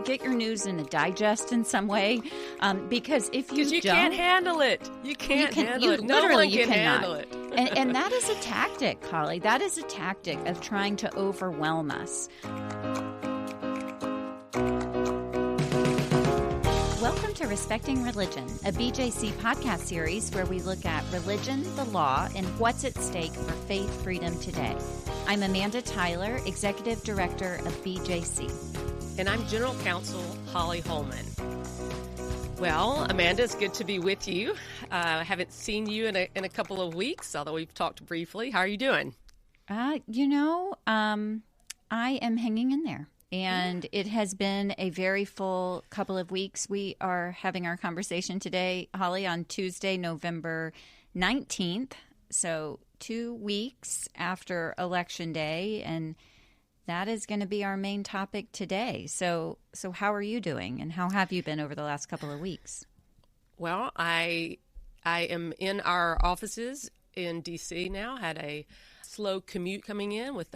get your news in a digest in some way, because if you don't, can't handle it. You can't handle it. No one can handle it. and that is a tactic, Holly. That is a tactic of trying to overwhelm us. Welcome to Respecting Religion, a BJC podcast series where we look at religion, the law, and what's at stake for faith freedom today. I'm Amanda Tyler, Executive Director of BJC. And I'm General Counsel Holly Hollman. Well, Amanda, it's good to be with you. I haven't seen you in a couple of weeks, although we've talked briefly. How are you doing? I am hanging in there. And it has been a very full couple of weeks. We are having our conversation today, Holly, on Tuesday, November 19th. So 2 weeks after Election Day, and that is going to be our main topic today. So how are you doing, and how have you been over the last couple of weeks? Well, I am in our offices in D.C. now. Had a slow commute coming in with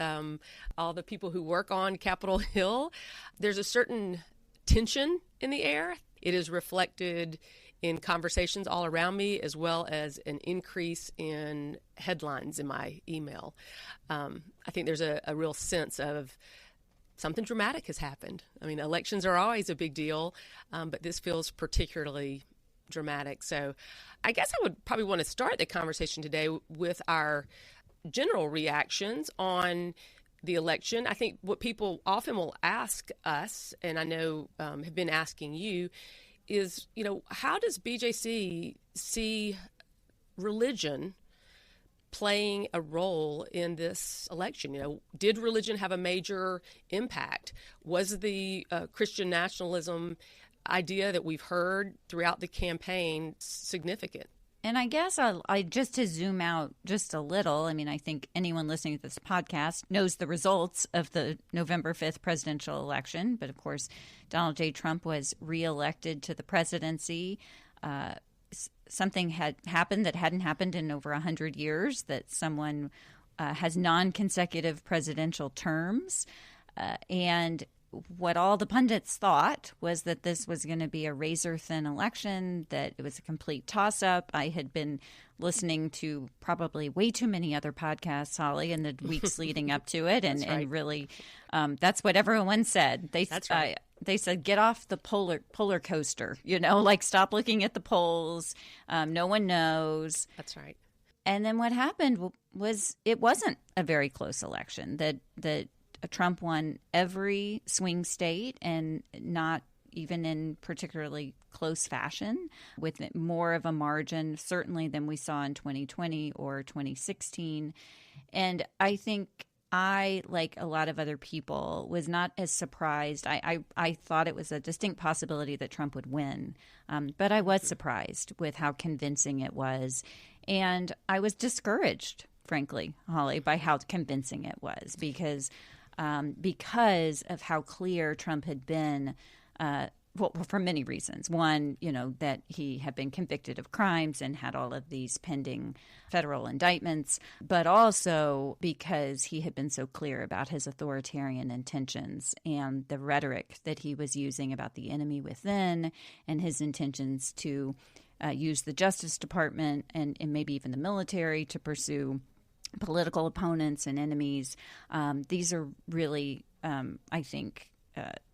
all the people who work on Capitol Hill. There's a certain tension in the air. It is reflected in conversations all around me, as well as an increase in headlines in my email. I think there's a real sense of something dramatic has happened. I mean, elections are always a big deal, but this feels particularly dramatic. So I guess I would probably want to start the conversation today with our general reactions on the election. I think what people often will ask us, and I know have been asking you, is, how does BJC see religion playing a role in this election? Did religion have a major impact? Was the Christian nationalism idea that we've heard throughout the campaign significant? And I guess I just to zoom out just a little, I think anyone listening to this podcast knows the results of the November 5th presidential election. But of course, Donald J. Trump was reelected to the presidency. Something had happened that hadn't happened in over 100 years, that someone has non-consecutive presidential terms. And what all the pundits thought was that this was going to be a razor-thin election, that it was a complete toss-up. I had been listening to probably way too many other podcasts, Holly, in the weeks leading up to it, and really, that's what everyone said. That's right. They said, get off the polar coaster, stop looking at the polls. No one knows. That's right. And then what happened was it wasn't a very close election, that Trump won every swing state, and not even in particularly close fashion, with more of a margin, certainly, than we saw in 2020 or 2016. And I think I, like a lot of other people, was not as surprised. I thought it was a distinct possibility that Trump would win, but I was surprised with how convincing it was. And I was discouraged, frankly, Holly, by how convincing it was, because of how clear Trump had been, for many reasons. One, that he had been convicted of crimes and had all of these pending federal indictments, but also because he had been so clear about his authoritarian intentions and the rhetoric that he was using about the enemy within, and his intentions to use the Justice Department and maybe even the military to pursue political opponents and enemies. These are really, I think,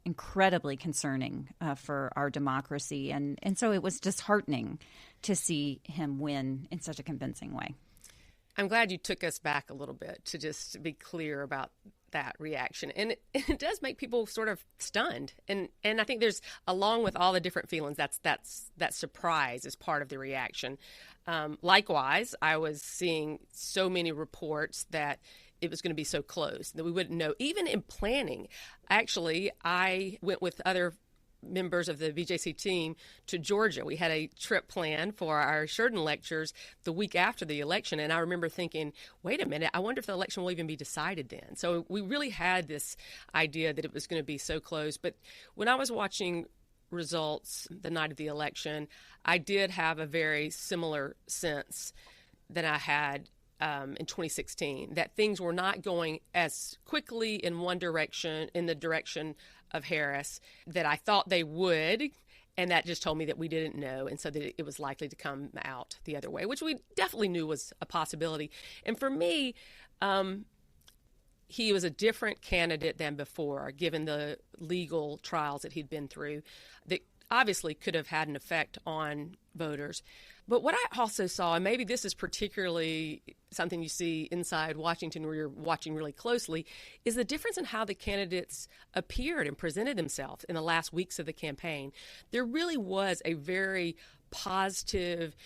incredibly concerning for our democracy. And so it was disheartening to see him win in such a convincing way. I'm glad you took us back a little bit to just be clear about that reaction. And it does make people sort of stunned. And I think there's, along with all the different feelings, that surprise is part of the reaction. Likewise, I was seeing so many reports that it was going to be so close that we wouldn't know. Even in planning, actually, I went with other members of the BJC team to Georgia. We had a trip planned for our Sheridan lectures the week after the election, and I remember thinking, wait a minute, I wonder if the election will even be decided then. So we really had this idea that it was going to be so close. But when I was watching results the night of the election, I did have a very similar sense that I had in 2016, that things were not going as quickly in the direction of Harris that I thought they would. And that just told me that we didn't know, and so that it was likely to come out the other way, which we definitely knew was a possibility. And for me, he was a different candidate than before, given the legal trials that he'd been through that obviously could have had an effect on voters. But what I also saw, and maybe this is particularly something you see inside Washington where you're watching really closely, is the difference in how the candidates appeared and presented themselves in the last weeks of the campaign. There really was a very positive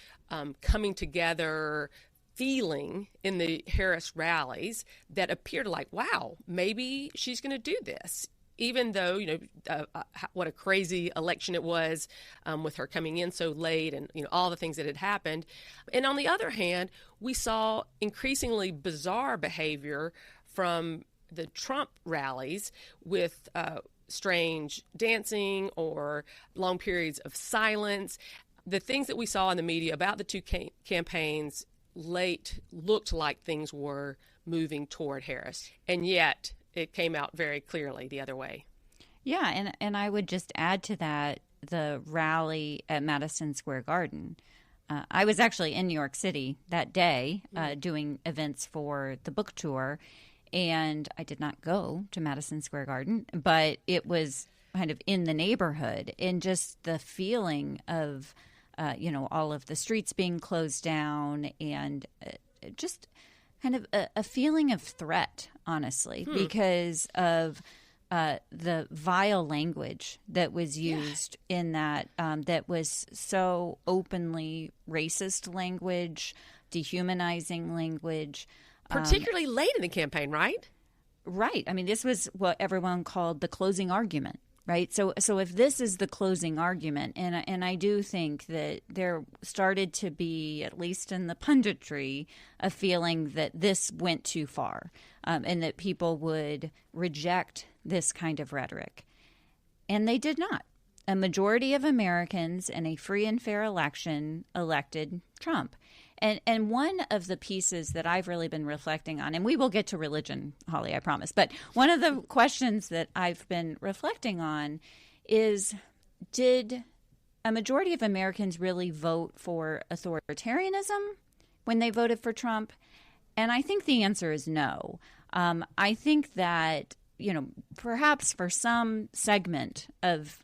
coming together feeling in the Harris rallies that appeared like, wow, maybe she's going to do this. Even though, what a crazy election it was with her coming in so late and, all the things that had happened. And on the other hand, we saw increasingly bizarre behavior from the Trump rallies with strange dancing or long periods of silence. The things that we saw in the media about the two campaigns late looked like things were moving toward Harris. And yet it came out very clearly the other way. Yeah, and I would just add to that the rally at Madison Square Garden. I was actually in New York City that day doing events for the book tour, and I did not go to Madison Square Garden, but it was kind of in the neighborhood, and just the feeling of, all of the streets being closed down and just kind of a feeling of threat, honestly, because of the vile language that was used in that, that was so openly racist language, dehumanizing language. Particularly late in the campaign, right? Right. I mean, this was what everyone called the closing argument. Right. So if this is the closing argument, and I do think that there started to be, at least in the punditry, a feeling that this went too far, and that people would reject this kind of rhetoric. And they did not. A majority of Americans in a free and fair election elected Trump. And one of the pieces that I've really been reflecting on, and we will get to religion, Holly, I promise, but one of the questions that I've been reflecting on is, did a majority of Americans really vote for authoritarianism when they voted for Trump? And I think the answer is no. I think that, perhaps for some segment of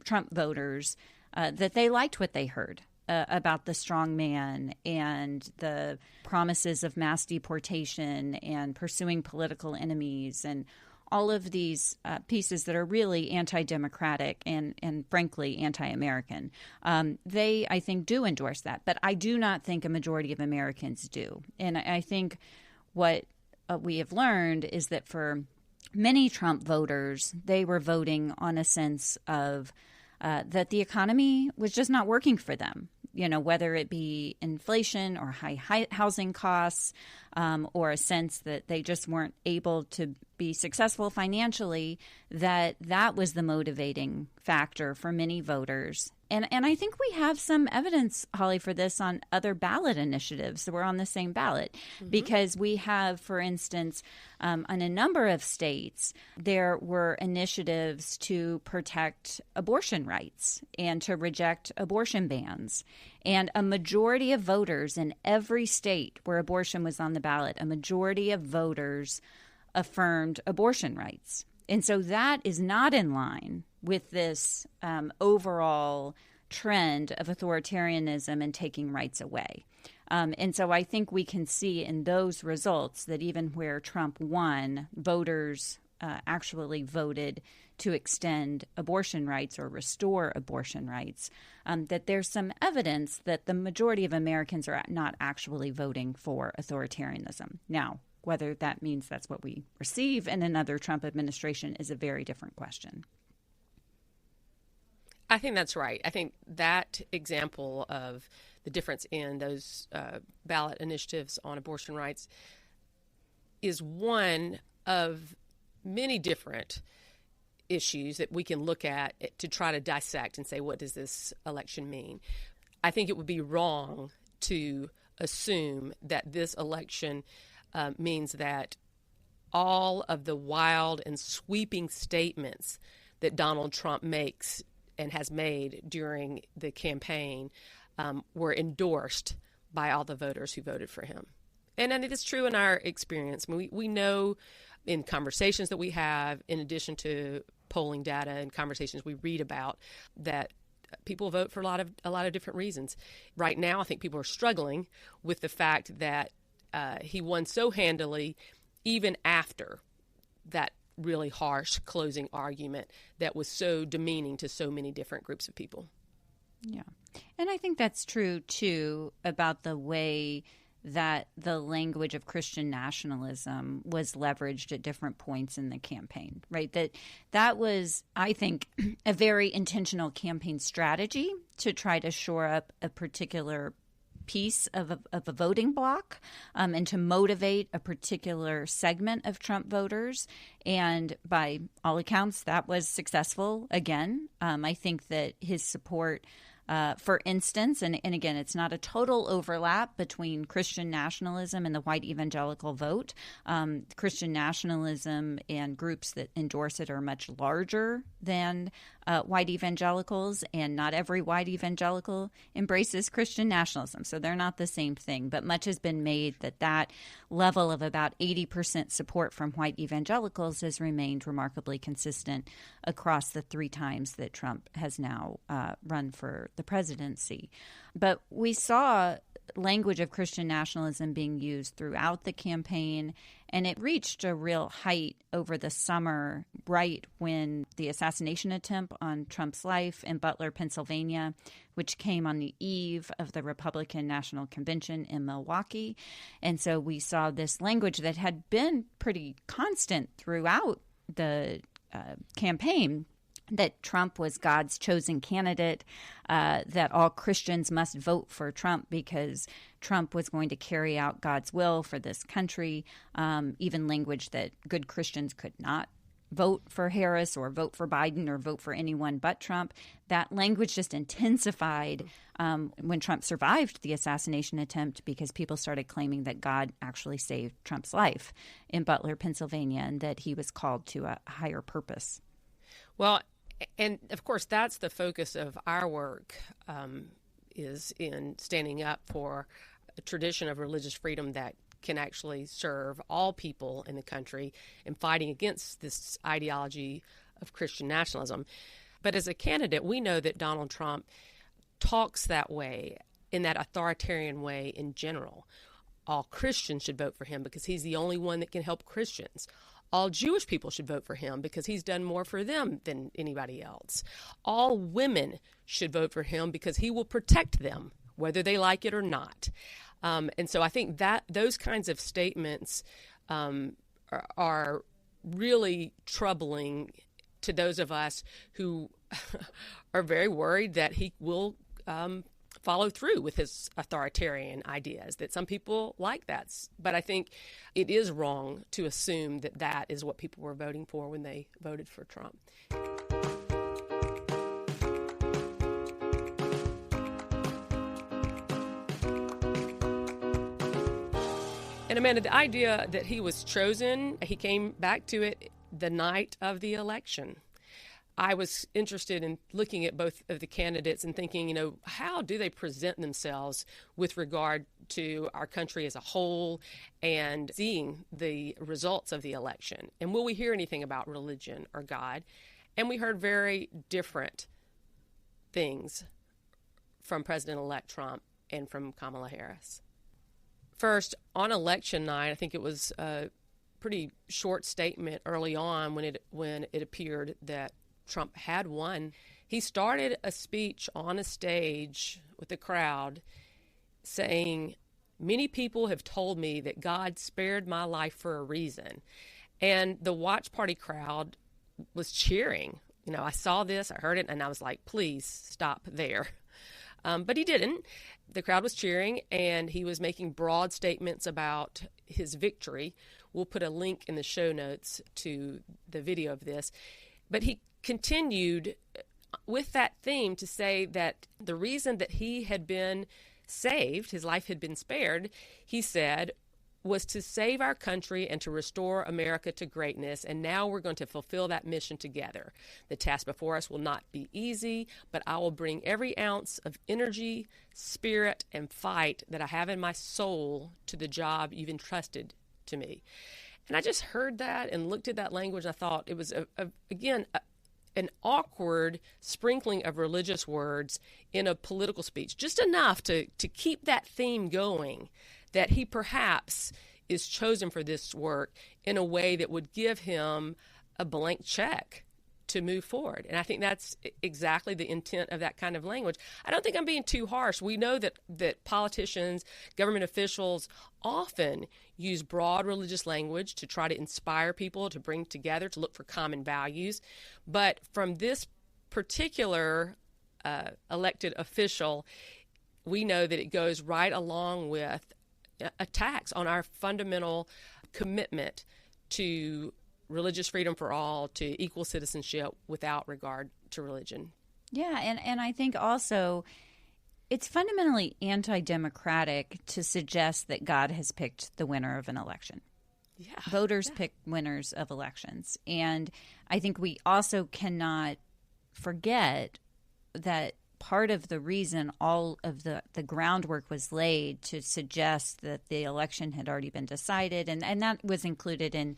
Trump voters, that they liked what they heard about the strong man and the promises of mass deportation and pursuing political enemies and all of these pieces that are really anti-democratic and frankly anti-American. They, I think, do endorse that. But I do not think a majority of Americans do. And I think what we have learned is that for many Trump voters, they were voting on a sense of that the economy was just not working for them. Whether it be inflation or high housing costs, or a sense that they just weren't able to be successful financially, that was the motivating factor for many voters. And I think we have some evidence, Holly, for this on other ballot initiatives that were on the same ballot, because we have, for instance, on a number of states, there were initiatives to protect abortion rights and to reject abortion bans. And a majority of voters in every state where abortion was on the ballot, a majority of voters affirmed abortion rights. And so that is not in line with this overall trend of authoritarianism and taking rights away. And so I think we can see in those results that even where Trump won, voters actually voted to extend abortion rights or restore abortion rights, that there's some evidence that the majority of Americans are not actually voting for authoritarianism. Now, whether that means that's what we receive in another Trump administration is a very different question. I think that's right. I think that example of the difference in those ballot initiatives on abortion rights is one of many different issues that we can look at to try to dissect and say, what does this election mean? I think it would be wrong to assume that this election means that all of the wild and sweeping statements that Donald Trump makes and has made during the campaign were endorsed by all the voters who voted for him. And it is true in our experience. I mean, we know in conversations that we have, in addition to polling data and conversations we read about, that people vote for a lot of different reasons. Right now, I think people are struggling with the fact that he won so handily, even after that really harsh closing argument that was so demeaning to so many different groups of people. Yeah. And I think that's true, too, about the way that the language of Christian nationalism was leveraged at different points in the campaign, right? That was, I think, a very intentional campaign strategy to try to shore up a particular piece of a voting bloc and to motivate a particular segment of Trump voters. And by all accounts, that was successful again. I think that his support, for instance, and again, it's not a total overlap between Christian nationalism and the white evangelical vote. Christian nationalism and groups that endorse it are much larger than white evangelicals, and not every white evangelical embraces Christian nationalism. So they're not the same thing. But much has been made that level of about 80% support from white evangelicals has remained remarkably consistent across the 3 times that Trump has now run for the presidency. But we saw language of Christian nationalism being used throughout the campaign, and it reached a real height over the summer, right when the assassination attempt on Trump's life in Butler, Pennsylvania, which came on the eve of the Republican National Convention in Milwaukee. And so we saw this language that had been pretty constant throughout the campaign, that Trump was God's chosen candidate, that all Christians must vote for Trump because Trump was going to carry out God's will for this country, even language that good Christians could not vote for Harris or vote for Biden or vote for anyone but Trump. That language just intensified when Trump survived the assassination attempt, because people started claiming that God actually saved Trump's life in Butler, Pennsylvania, and that he was called to a higher purpose. Well, and of course, that's the focus of our work, is in standing up for a tradition of religious freedom that can actually serve all people in the country and fighting against this ideology of Christian nationalism. But as a candidate, we know that Donald Trump talks that way, in that authoritarian way in general. All Christians should vote for him because he's the only one that can help Christians. All Jewish people should vote for him because he's done more for them than anybody else. All women should vote for him because he will protect them, whether they like it or not. And so I think that those kinds of statements are really troubling to those of us who are very worried that he will follow through with his authoritarian ideas, that some people like that. But I think it is wrong to assume that that is what people were voting for when they voted for Trump. And Amanda, the idea that he was chosen, he came back to it the night of the election. I was interested in looking at both of the candidates and thinking, how do they present themselves with regard to our country as a whole and seeing the results of the election? And will we hear anything about religion or God? And we heard very different things from President-elect Trump and from Kamala Harris. First, on election night, I think it was a pretty short statement early on when it appeared that Trump had won. He started a speech on a stage with the crowd saying, "Many people have told me that God spared my life for a reason." And the watch party crowd was cheering. I saw this, I heard it, and I was like, please stop there. But he didn't. The crowd was cheering, and he was making broad statements about his victory. We'll put a link in the show notes to the video of this. But he continued with that theme to say that the reason that he had been saved, his life had been spared, he said, was to save our country and to restore America to greatness. And now we're going to fulfill that mission together. The task before us will not be easy, but I will bring every ounce of energy, spirit, and fight that I have in my soul to the job you've entrusted to me. And I just heard that and looked at that language. And I thought it was, an awkward sprinkling of religious words in a political speech, just enough to keep that theme going, that he perhaps is chosen for this work in a way that would give him a blank check to move forward. And I think that's exactly the intent of that kind of language. I don't think I'm being too harsh. We know that politicians, government officials often use broad religious language to try to inspire people, to bring together, to look for common values. But from this particular elected official, we know that it goes right along with attacks on our fundamental commitment to religious freedom for all, to equal citizenship without regard to religion. Yeah, and I think also it's fundamentally anti-democratic to suggest that God has picked the winner of an election. Yeah. Voters pick winners of elections. And I think we also cannot forget that part of the reason all of the groundwork was laid to suggest that the election had already been decided, and that was included in,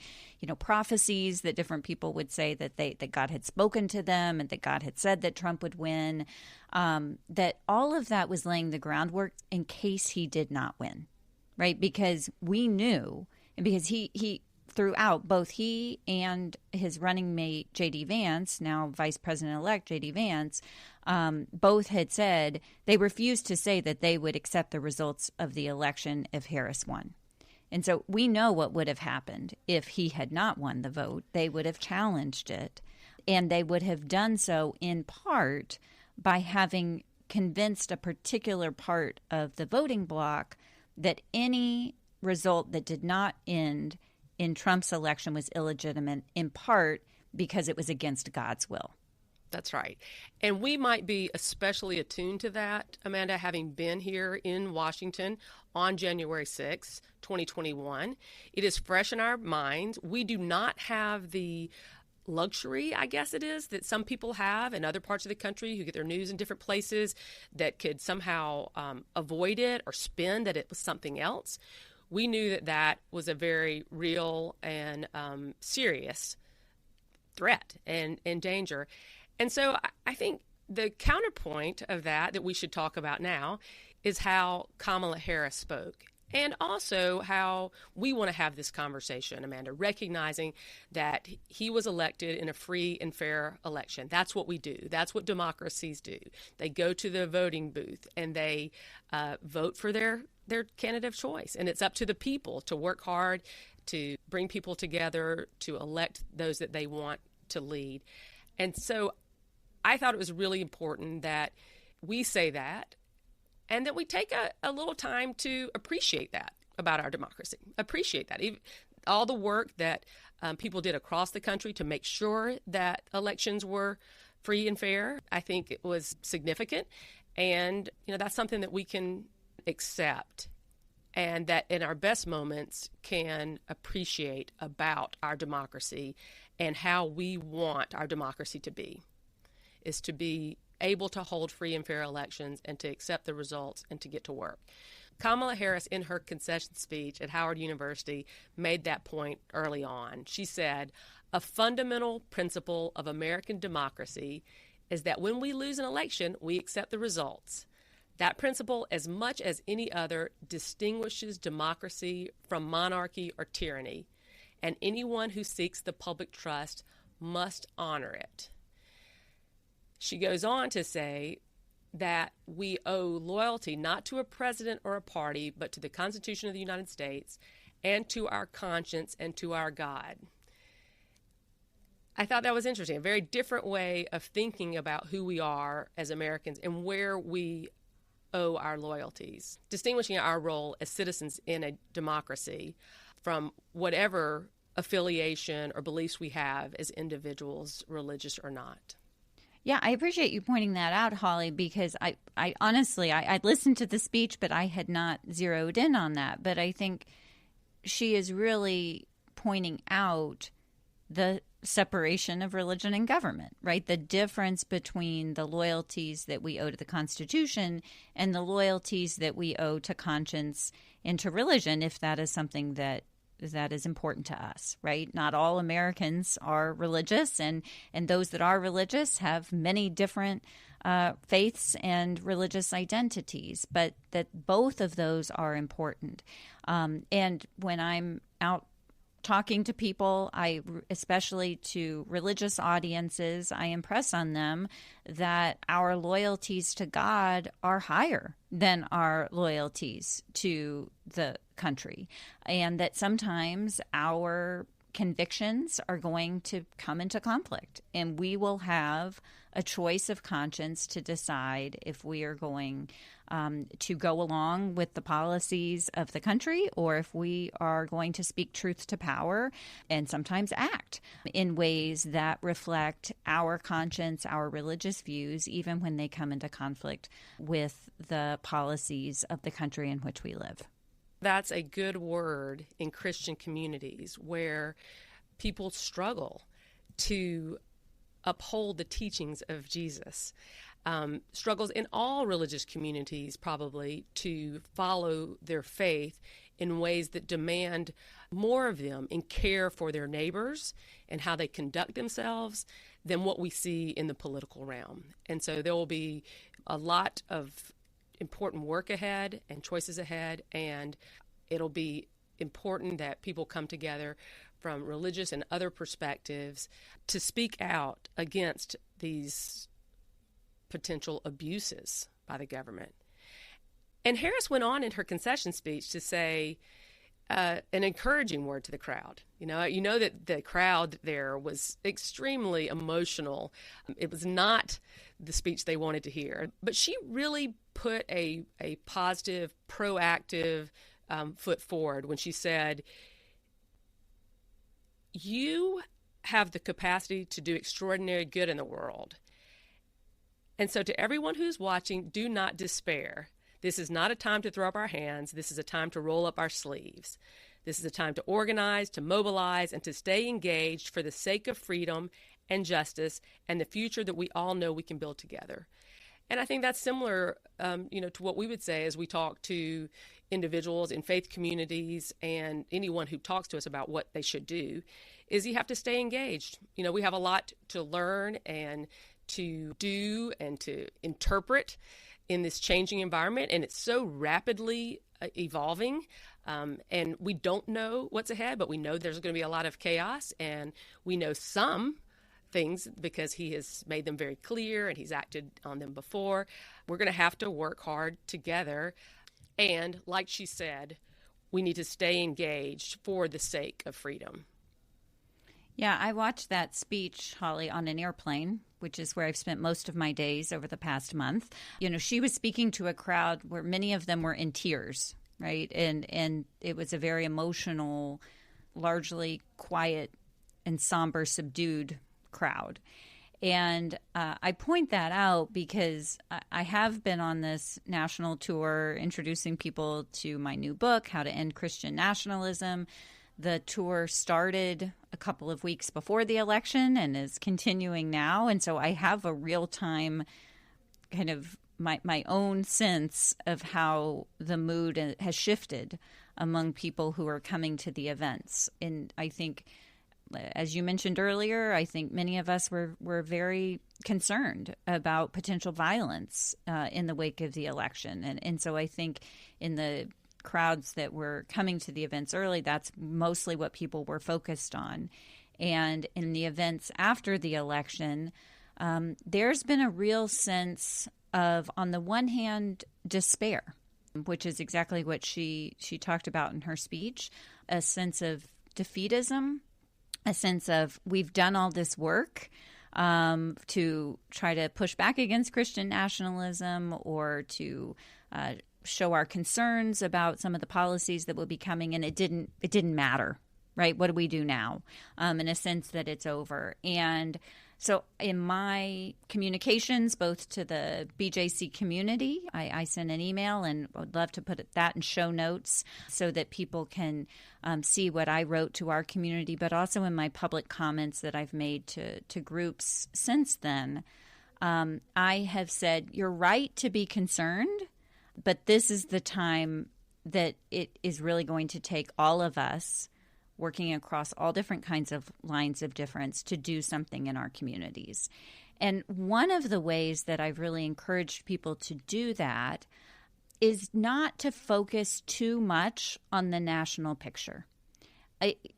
prophecies that different people would say that God had spoken to them and that God had said that Trump would win, that all of that was laying the groundwork in case he did not win, right? Because we knew, and because he throughout, both he and his running mate, J.D. Vance, now Vice President-elect J.D. Vance, both had said they refused to say that they would accept the results of the election if Harris won. And so we know what would have happened if he had not won the vote. They would have challenged it, and they would have done so in part by having convinced a particular part of the voting bloc that any result that did not end in Trump's election was illegitimate, in part because it was against God's will. That's right. And we might be especially attuned to that, Amanda, having been here in Washington on January 6, 2021. It is fresh in our minds. We do not have the luxury, I guess it is, that some people have in other parts of the country who get their news in different places that could somehow avoid it or spin that it was something else. We knew that was a very real and serious threat and danger. And so I think the counterpoint of that we should talk about now is how Kamala Harris spoke, and also how we want to have this conversation, Amanda, recognizing that he was elected in a free and fair election. That's what we do. That's what democracies do. They go to the voting booth and they vote for their candidate of choice. And it's up to the people to work hard, to bring people together, to elect those that they want to lead. And so I thought it was really important that we say that, and that we take a little time to appreciate that about our democracy. Appreciate that. All the work that people did across the country to make sure that elections were free and fair, I think it was significant. And, that's something that we can accept, and that in our best moments can appreciate about our democracy and how we want our democracy to be, is to be able to hold free and fair elections and to accept the results and to get to work. Kamala Harris, in her concession speech at Howard University, made that point early on. She said, "A fundamental principle of American democracy is that when we lose an election, we accept the results. That principle, as much as any other, distinguishes democracy from monarchy or tyranny, and anyone who seeks the public trust must honor it." She goes on to say that we owe loyalty not to a president or a party, but to the Constitution of the United States and to our conscience and to our God. I thought that was interesting, a very different way of thinking about who we are as Americans and where we owe our loyalties, distinguishing our role as citizens in a democracy from whatever affiliation or beliefs we have as individuals, religious or not. Yeah, I appreciate you pointing that out, Holly, because I honestly, I listened to the speech, but I had not zeroed in on that. But I think she is really pointing out the separation of religion and government, right? The difference between the loyalties that we owe to the Constitution and the loyalties that we owe to conscience and to religion, if that is something that is important to us, right? Not all Americans are religious, and those that are religious have many different faiths and religious identities, but that both of those are important. And when I'm out talking to people, especially to religious audiences, I impress on them that our loyalties to God are higher than our loyalties to the country, and that sometimes our convictions are going to come into conflict, and we will have a choice of conscience to decide if we are going to go along with the policies of the country, or if we are going to speak truth to power and sometimes act in ways that reflect our conscience, our religious views, even when they come into conflict with the policies of the country in which we live. That's a good word in Christian communities where people struggle to uphold the teachings of Jesus. Struggles in all religious communities probably to follow their faith in ways that demand more of them in care for their neighbors and how they conduct themselves than what we see in the political realm. And so there will be a lot of important work ahead and choices ahead, and it'll be important that people come together from religious and other perspectives to speak out against these potential abuses by the government. And Harris went on in her concession speech to say an encouraging word to the crowd. You know that the crowd there was extremely emotional. It was not the speech they wanted to hear, but she really put a positive, proactive foot forward when she said, "You have the capacity to do extraordinary good in the world. And so to everyone who's watching, do not despair. This is not a time to throw up our hands. This is a time to roll up our sleeves. This is a time to organize, to mobilize, and to stay engaged for the sake of freedom and justice and the future that we all know we can build together." And I think that's similar, to what we would say as we talk to individuals in faith communities and anyone who talks to us about what they should do, is you have to stay engaged. We have a lot to learn and to do and to interpret in this changing environment, and it's so rapidly evolving, and we don't know what's ahead, but we know there's going to be a lot of chaos, and we know some things because he has made them very clear and he's acted on them before. We're going to have to work hard together, and like she said, we need to stay engaged for the sake of freedom. Yeah, I watched that speech, Holly, on an airplane, which is where I've spent most of my days over the past month. She was speaking to a crowd where many of them were in tears, right? And it was a very emotional, largely quiet and somber, subdued crowd. And I point that out because I have been on this national tour introducing people to my new book, How to End Christian Nationalism. The tour started a couple of weeks before the election and is continuing now. And so I have a real-time kind of my own sense of how the mood has shifted among people who are coming to the events. And I think, as you mentioned earlier, I think many of us were very concerned about potential violence in the wake of the election. And so I think in the crowds that were coming to the events early, that's mostly what people were focused on. And in the events after the election, there's been a real sense of, on the one hand, despair, which is exactly what she talked about in her speech, a sense of defeatism, a sense of we've done all this work to try to push back against Christian nationalism or to show our concerns about some of the policies that will be coming, and it didn't matter, right? What do we do now? In a sense that it's over. And So in my communications, both to the BJC community, I sent an email and would love to put that in show notes so that people can see what I wrote to our community, but also in my public comments that I've made to groups since then. I have said, you're right to be concerned, but this is the time that it is really going to take all of us working across all different kinds of lines of difference to do something in our communities. And one of the ways that I've really encouraged people to do that is not to focus too much on the national picture.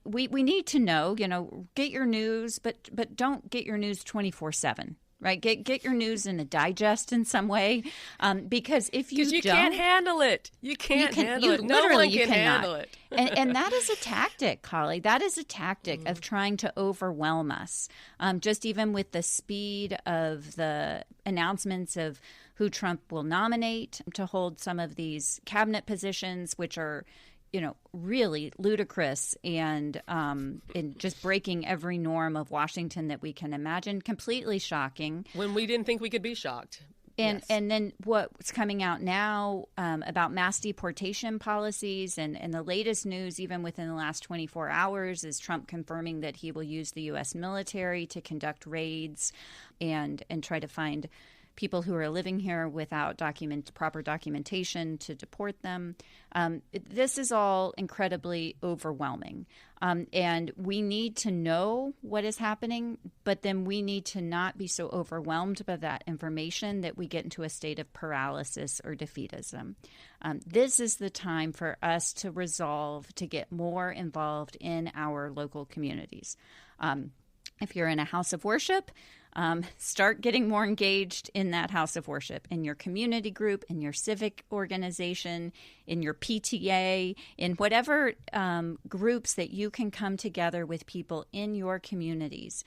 We need to know, get your news, but don't get your news 24/7. Right, get your news in a digest in some way, because if you don't, can't handle it. You can't handle it. No one can handle it. and that is a tactic, Holly. That is a tactic of trying to overwhelm us. Just even with the speed of the announcements of who Trump will nominate to hold some of these cabinet positions, which are really ludicrous and just breaking every norm of Washington that we can imagine. Completely shocking. When we didn't think we could be shocked. And then what's coming out now about mass deportation policies and the latest news, even within the last 24 hours, is Trump confirming that he will use the U.S. military to conduct raids and try to find people who are living here without proper documentation to deport them. This is all incredibly overwhelming. And we need to know what is happening, but then we need to not be so overwhelmed by that information that we get into a state of paralysis or defeatism. This is the time for us to resolve to get more involved in our local communities. If you're in a house of worship, start getting more engaged in that house of worship, in your community group, in your civic organization, in your PTA, in whatever groups that you can come together with people in your communities.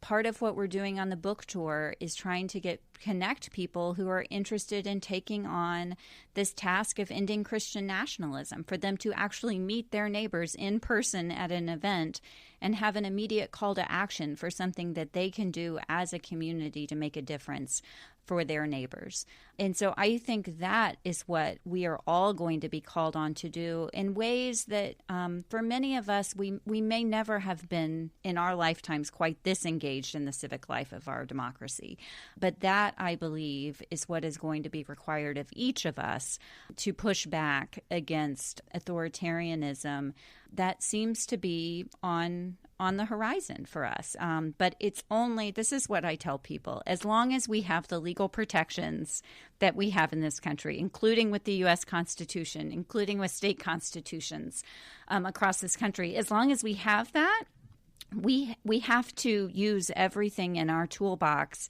Part of what we're doing on the book tour is trying to connect people who are interested in taking on this task of ending Christian nationalism, for them to actually meet their neighbors in person at an event and have an immediate call to action for something that they can do as a community to make a difference for their neighbors. And so I think that is what we are all going to be called on to do in ways that for many of us, we may never have been in our lifetimes quite this engaged in the civic life of our democracy. But that, I believe, is what is going to be required of each of us to push back against authoritarianism that seems to be on the horizon for us. But this is what I tell people, as long as we have the legal protections that we have in this country, including with the U.S. Constitution, including with state constitutions across this country, as long as we have that, we have to use everything in our toolbox.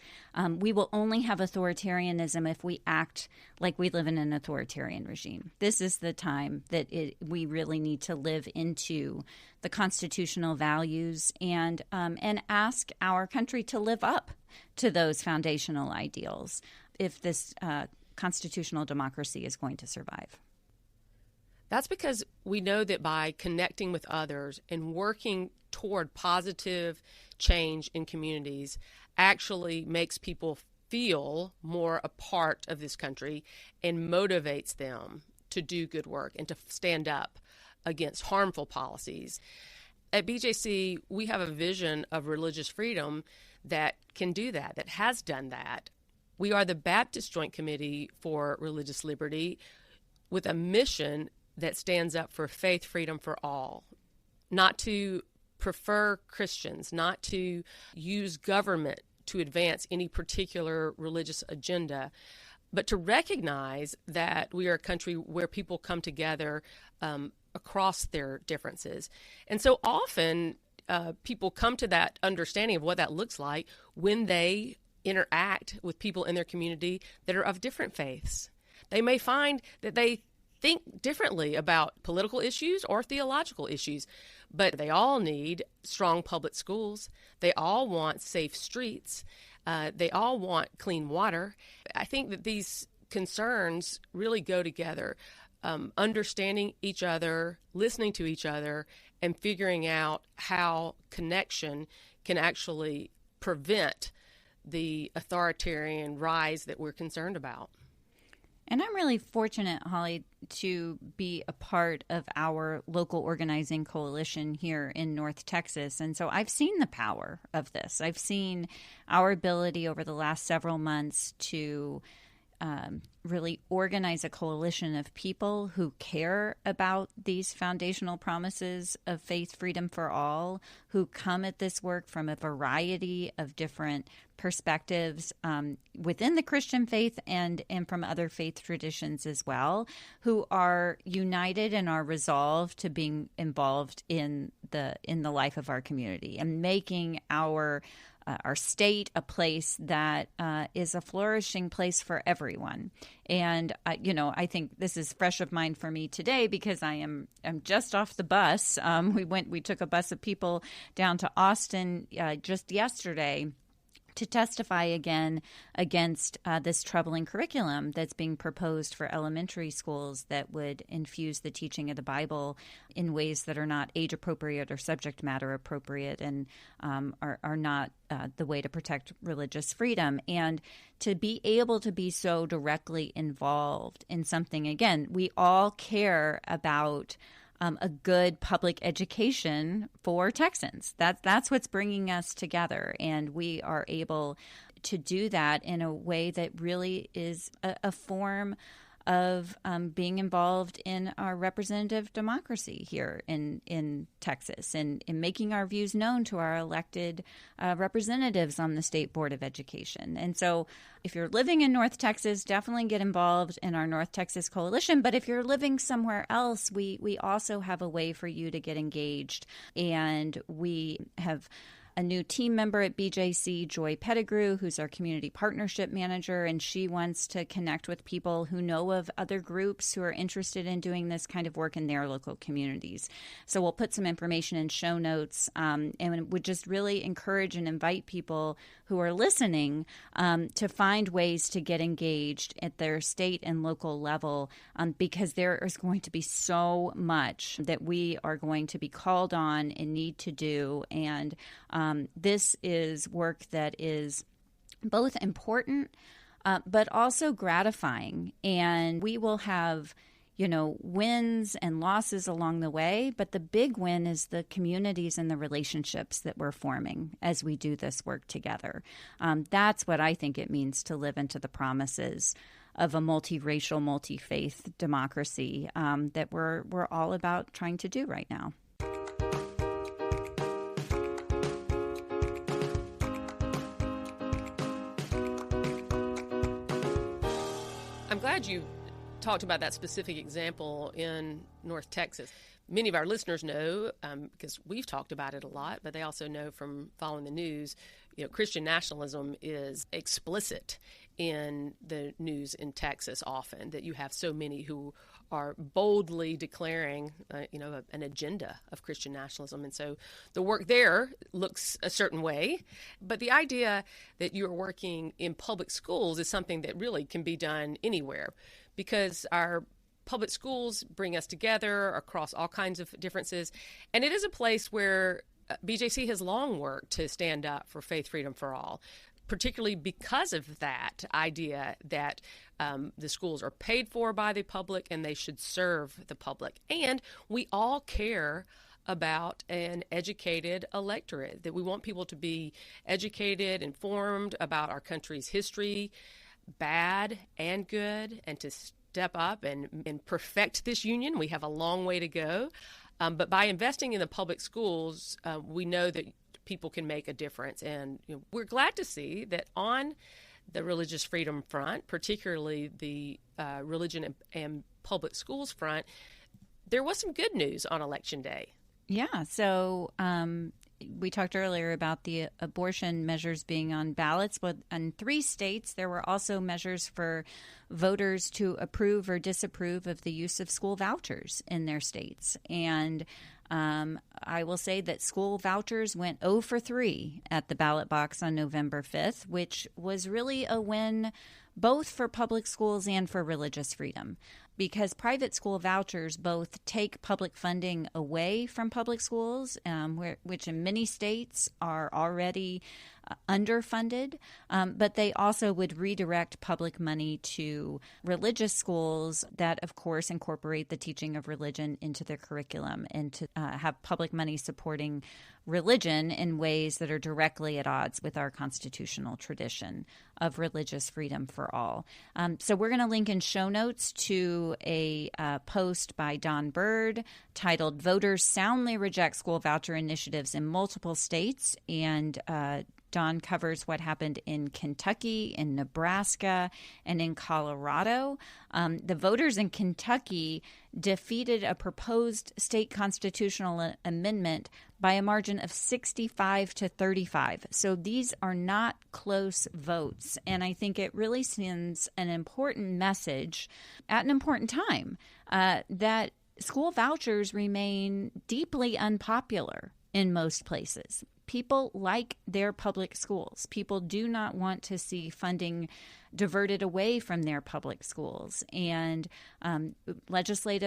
We will only have authoritarianism if we act like we live in an authoritarian regime. This is the time that we really need to live into the constitutional values and ask our country to live up to those foundational ideals if this constitutional democracy is going to survive. That's because we know that by connecting with others and working toward positive change in communities actually makes people feel more a part of this country and motivates them to do good work and to stand up against harmful policies. At BJC, we have a vision of religious freedom that can do that has done that. We are the Baptist Joint Committee for Religious Liberty with a mission that stands up for faith freedom for all, not to prefer Christians, not to use government to advance any particular religious agenda, but to recognize that we are a country where people come together across their differences. And so often people come to that understanding of what that looks like when they interact with people in their community that are of different faiths. They may find that they think differently about political issues or theological issues, but they all need strong public schools. They all want safe streets. They all want clean water. I think that these concerns really go together. Understanding each other, listening to each other, and figuring out how connection can actually prevent the authoritarian rise that we're concerned about. And I'm really fortunate, Holly, to be a part of our local organizing coalition here in North Texas. And so I've seen the power of this. I've seen our ability over the last several months to really organize a coalition of people who care about these foundational promises of faith freedom for all, who come at this work from a variety of different perspectives within the Christian faith and from other faith traditions as well, who are united and are resolved to being involved in the life of our community and making our state a place that is a flourishing place for everyone. And I think this is fresh of mind for me today because I'm just off the bus. We took a bus of people down to Austin just yesterday to testify again against this troubling curriculum that's being proposed for elementary schools that would infuse the teaching of the Bible in ways that are not age appropriate or subject matter appropriate and are not the way to protect religious freedom. And to be able to be so directly involved in something, again, we all care about a good public education for Texans. That's what's bringing us together, and we are able to do that in a way that really is a form of being involved in our representative democracy here in Texas and in making our views known to our elected representatives on the State Board of Education. And so if you're living in North Texas, definitely get involved in our North Texas Coalition. But if you're living somewhere else, we also have a way for you to get engaged. And we have a new team member at BJC, Joy Pettigrew, who's our community partnership manager, and she wants to connect with people who know of other groups who are interested in doing this kind of work in their local communities. So we'll put some information in show notes and would just really encourage and invite people who are listening to find ways to get engaged at their state and local level because there is going to be so much that we are going to be called on and need to do. And this is work that is both important but also gratifying. And we will have wins and losses along the way, but the big win is the communities and the relationships that we're forming as we do this work together. That's what I think it means to live into the promises of a multiracial, multi-faith democracy that we're all about trying to do right now. I'm glad you talked about that specific example in North Texas. Many of our listeners know, because we've talked about it a lot, but they also know from following the news, Christian nationalism is explicit in the news in Texas often, that you have so many who are boldly declaring, an agenda of Christian nationalism. And so the work there looks a certain way. But the idea that you're working in public schools is something that really can be done anywhere, because our public schools bring us together across all kinds of differences. And it is a place where BJC has long worked to stand up for faith freedom for all, particularly because of that idea that the schools are paid for by the public and they should serve the public. And we all care about an educated electorate, that we want people to be educated, informed about our country's history, bad and good, and to step up and perfect this union. We have a long way to go. But by investing in the public schools, we know that people can make a difference. And we're glad to see that on the religious freedom front, particularly the religion and public schools front, there was some good news on Election Day. Yeah. So we talked earlier about the abortion measures being on ballots, but in 3 states, there were also measures for voters to approve or disapprove of the use of school vouchers in their states. And I will say that school vouchers went 0 for 3 at the ballot box on November 5th, which was really a win both for public schools and for religious freedom, because private school vouchers both take public funding away from public schools, which in many states are already underfunded, but they also would redirect public money to religious schools that, of course, incorporate the teaching of religion into their curriculum and to have public money supporting religion in ways that are directly at odds with our constitutional tradition of religious freedom for all. So we're going to link in show notes to a post by Don Bird titled "Voters Soundly Reject School Voucher Initiatives in Multiple States," and Don covers what happened in Kentucky, in Nebraska, and in Colorado. The voters in Kentucky defeated a proposed state constitutional amendment by a margin of 65 to 35. So these are not close votes. And I think it really sends an important message at an important time that school vouchers remain deeply unpopular in most places. People like their public schools. People do not want to see funding diverted away from their public schools. And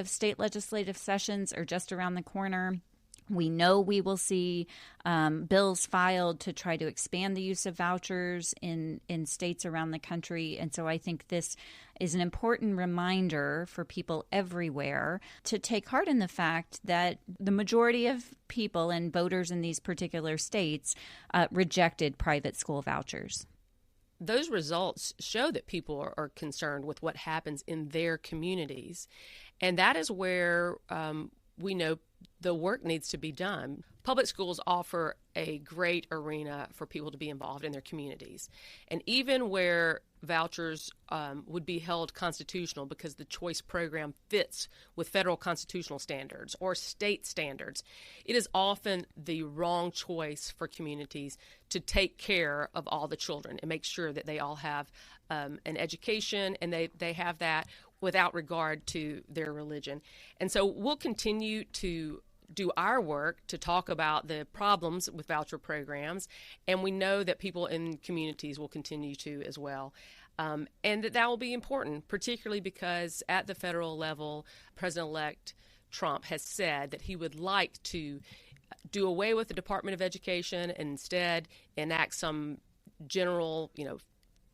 state legislative sessions are just around the corner. We know we will see bills filed to try to expand the use of vouchers in states around the country. And so I think this is an important reminder for people everywhere to take heart in the fact that the majority of people and voters in these particular states rejected private school vouchers. Those results show that people are concerned with what happens in their communities. And that is where we know the work needs to be done. Public schools offer a great arena for people to be involved in their communities. And even where vouchers would be held constitutional because the choice program fits with federal constitutional standards or state standards, it is often the wrong choice for communities to take care of all the children and make sure that they all have an education and they have that without regard to their religion. And so we'll continue to do our work to talk about the problems with voucher programs, and we know that people in communities will continue to as well. And that will be important, particularly because at the federal level, President-elect Trump has said that he would like to do away with the Department of Education and instead enact some general,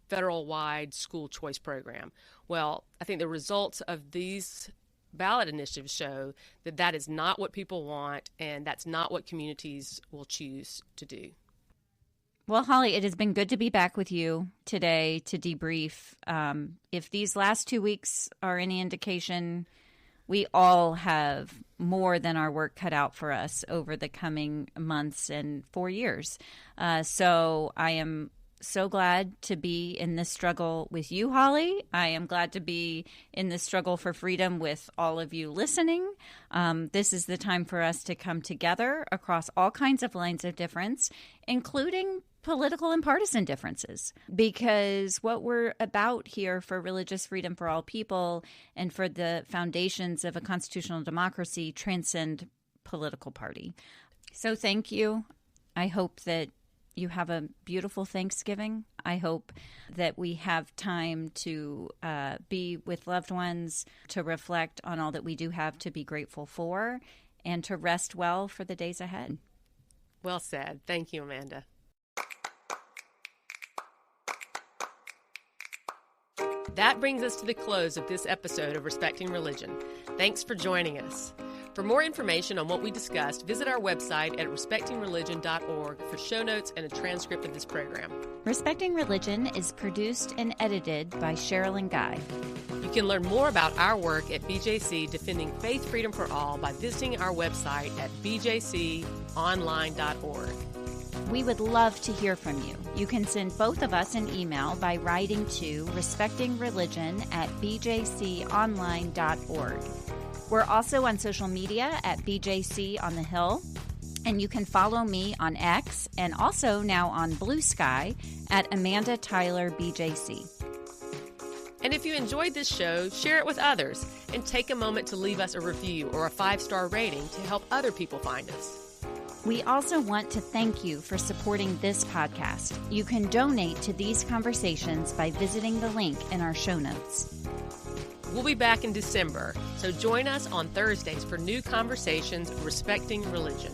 federal-wide school choice program. Well, I think the results of these ballot initiatives show that that is not what people want, and that's not what communities will choose to do. Well, Holly, it has been good to be back with you today to debrief. If these last 2 weeks are any indication, we all have more than our work cut out for us over the coming months and 4 years. So I am so glad to be in this struggle with you, Holly. I am glad to be in this struggle for freedom with all of you listening. This is the time for us to come together across all kinds of lines of difference, including political and partisan differences, because what we're about here for religious freedom for all people and for the foundations of a constitutional democracy transcend political party. So thank you. I hope that you have a beautiful Thanksgiving. I hope that we have time to be with loved ones, to reflect on all that we do have to be grateful for, and to rest well for the days ahead. Well said. Thank you, Amanda. That brings us to the close of this episode of Respecting Religion. Thanks for joining us. For more information on what we discussed, visit our website at respectingreligion.org for show notes and a transcript of this program. Respecting Religion is produced and edited by Cheryl and Guy. You can learn more about our work at BJC Defending Faith Freedom for All by visiting our website at bjconline.org. We would love to hear from you. You can send both of us an email by writing to respectingreligion@bjconline.org. We're also on social media at BJC on the Hill, and you can follow me on X and also now on Blue Sky at Amanda Tyler BJC. And if you enjoyed this show, share it with others and take a moment to leave us a review or a 5-star rating to help other people find us. We also want to thank you for supporting this podcast. You can donate to these conversations by visiting the link in our show notes. We'll be back in December, so join us on Thursdays for new conversations respecting religion.